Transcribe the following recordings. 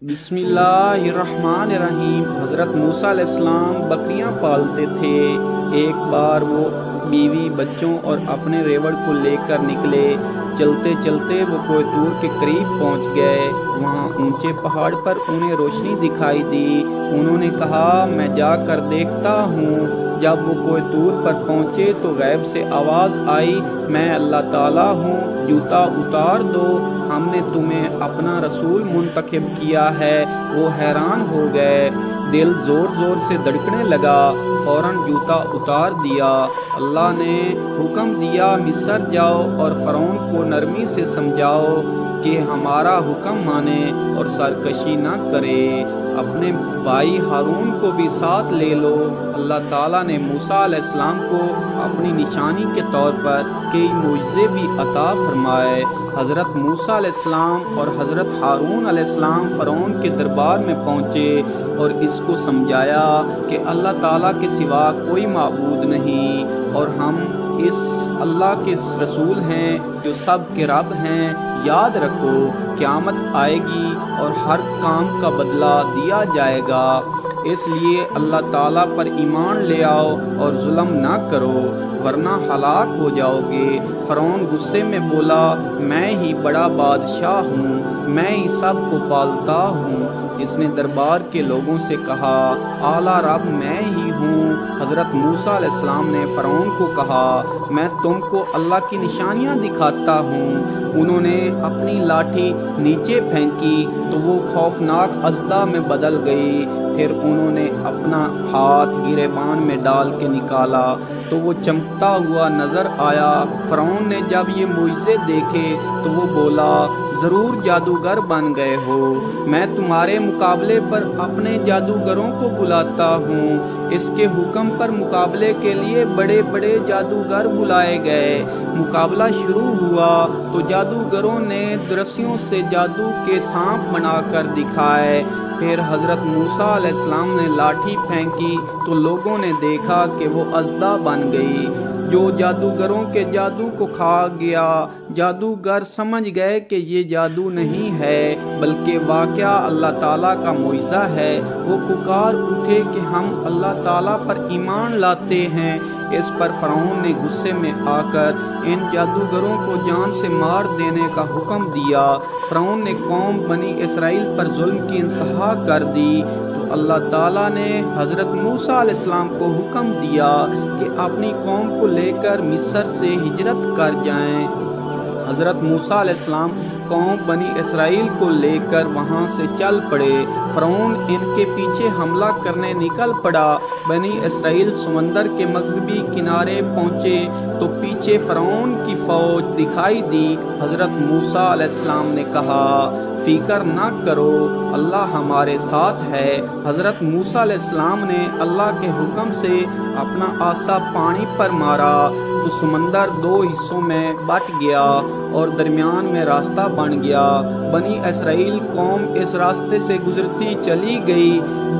बिस्मिल्लाहिर्रहमानिर्रहीम। हज़रत मूसा अलैहिस्सलाम बकरियां पालते थे। एक बार वो बीवी, बच्चों और अपने रेवड़ को लेकर निकले। चलते चलते वो कोई तूर के करीब पहुंच गए। वहाँ ऊंचे पहाड़ पर उन्हें रोशनी दिखाई दी। उन्होंने कहा, मैं जाकर देखता हूँ। जब वो कोई तूर पर पहुँचे तो गैब से आवाज़ आई, मैं अल्लाह ताला हूँ, जूता उतार दो, हमने तुम्हें अपना रसूल मुंतखब किया है। वो हैरान हो गए, दिल जोर जोर से धड़कने लगा। फौरन जूता उतार दिया। अल्लाह ने हुक्म दिया, मिस्र जाओ और फ़िरौन को नरमी से समझाओ कि हमारा हुक्म माने और सरकशी न करे। अपने भाई हारून को भी साथ ले लो। अल्लाह ताला ने मूसा अलैहिस्सलाम को अपनी निशानी के तौर पर कई मुआज़े भी अता फरमाए। हज़रत मूसा अलैहिस्सलाम और हज़रत हारून अलैहिस्सलाम फ़िरौन के दरबार में पहुँचे और इसको समझाया कि अल्लाह ताला के सिवा कोई माबूद नहीं और हम इस अल्लाह के रसूल हैं जो सब के रब हैं। याद रखो, क़यामत आएगी और हर काम का बदला दिया जाएगा। इसलिए अल्लाह ताला पर ईमान ले आओ और जुल्म ना करो वरना हलाक हो जाओगे। फ़िरौन गुस्से में बोला, मैं ही बड़ा बादशाह हूँ, मैं ही सब को पालता हूँ। इसने दरबार के लोगों से कहा, आला रब मैं ही हूँ। हज़रत मूसा अलैहिस्सलाम ने फ़िरौन को कहा, मैं तुमको अल्लाह की निशानियाँ दिखाता हूँ। उन्होंने अपनी लाठी नीचे फेंकी तो वो खौफनाक अज़दा में बदल गई। फिर उन्होंने अपना हाथ गिरेबान में डाल के निकाला तो वो चमकता हुआ नजर आया। फ़िरौन ने जब ये मुआज़े देखे तो वो बोला, ज़रूर जादूगर बन गए हो। मैं तुम्हारे मुकाबले पर अपने जादूगरों को बुलाता हूँ। इसके हुक्म पर मुकाबले के लिए बड़े बड़े जादूगर बुलाए गए। मुकाबला शुरू हुआ तो जादूगरों ने रस्सियों से जादू के सांप बनाकर दिखाए। फिर हज़रत मूसा अलैहिस्सलाम ने लाठी फेंकी तो लोगों ने देखा कि वो अज़दा बन गई जो जादूगरों के जादू को खा गया। जादूगर समझ गए कि ये जादू नहीं है बल्कि वाक़या अल्लाह ताला का मुइज़ा है। वो पुकार उठे कि हम अल्लाह ताला पर ईमान लाते हैं। इस पर फ़िरौन ने गुस्से में आकर इन जादूगरों को जान से मार देने का हुक्म दिया। फ़िरौन ने कौम बनी इसराइल पर जुल्म की इंतहा कर दी तो अल्लाह ताला ने हज़रत मूसा अलैहिस्सलाम को हुक्म दिया कि अपनी कौम को लेकर मिस्र से हिजरत कर जाएं। हज़रत मूसा अलैहिस्सलाम कौम बनी इसराइल को लेकर वहाँ से चल पड़े। फ़िरौन इनके पीछे हमला करने निकल पड़ा। बनी इसराइल समंदर के मगरबी किनारे पहुँचे तो पीछे फ़िरौन की फ़ौज दिखाई दी। हज़रत मूसा अलैहिस्सलाम ने कहा, फ़िक्र ना करो, अल्लाह हमारे साथ है। हज़रत मूसा अलैहिस्सलाम ने अल्लाह के हुक्म से अपना आसा पानी पर मारा तो समंदर दो हिस्सों में बट गया और दरमियान में रास्ता बन गया। बनी इसराइल कौम इस रास्ते से गुजरती चली गई।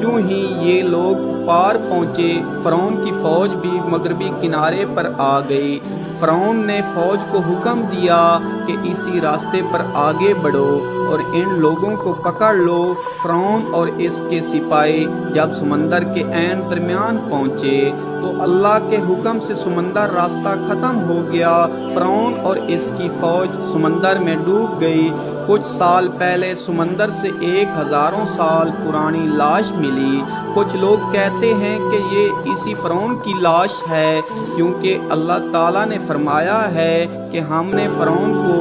यूं ही ये लोग पार पहुँचे, फ़िरौन की फ़ौज भी मगरबी किनारे पर आ गई। फ़िरौन ने फ़ौज को हुक्म दिया कि इसी रास्ते पर आगे बढ़ो और इन लोगों को पकड़ लो। फ़िरौन और इसके सिपाही जब समंदर के ऐन दरमियान पहुँचे तो अल्लाह के हुक्म से समंदर रास्ता ख़त्म हो गया। फ़िरौन और इसकी फ़ौज समंदर में डूब गई। कुछ साल पहले समंदर से 1000 साल पुरानी लाश मिली। कुछ लोग कहते हैं कि ये इसी फ़िरौन की लाश है क्योंकि अल्लाह ताला ने फरमाया है कि हमने फ़िरौन को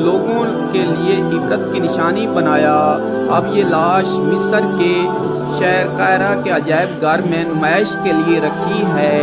लोगों के लिए इबरत की निशानी बनाया। अब ये लाश मिस्र के शहर कायरा के अजायब घर में नुमाइश के लिए रखी है।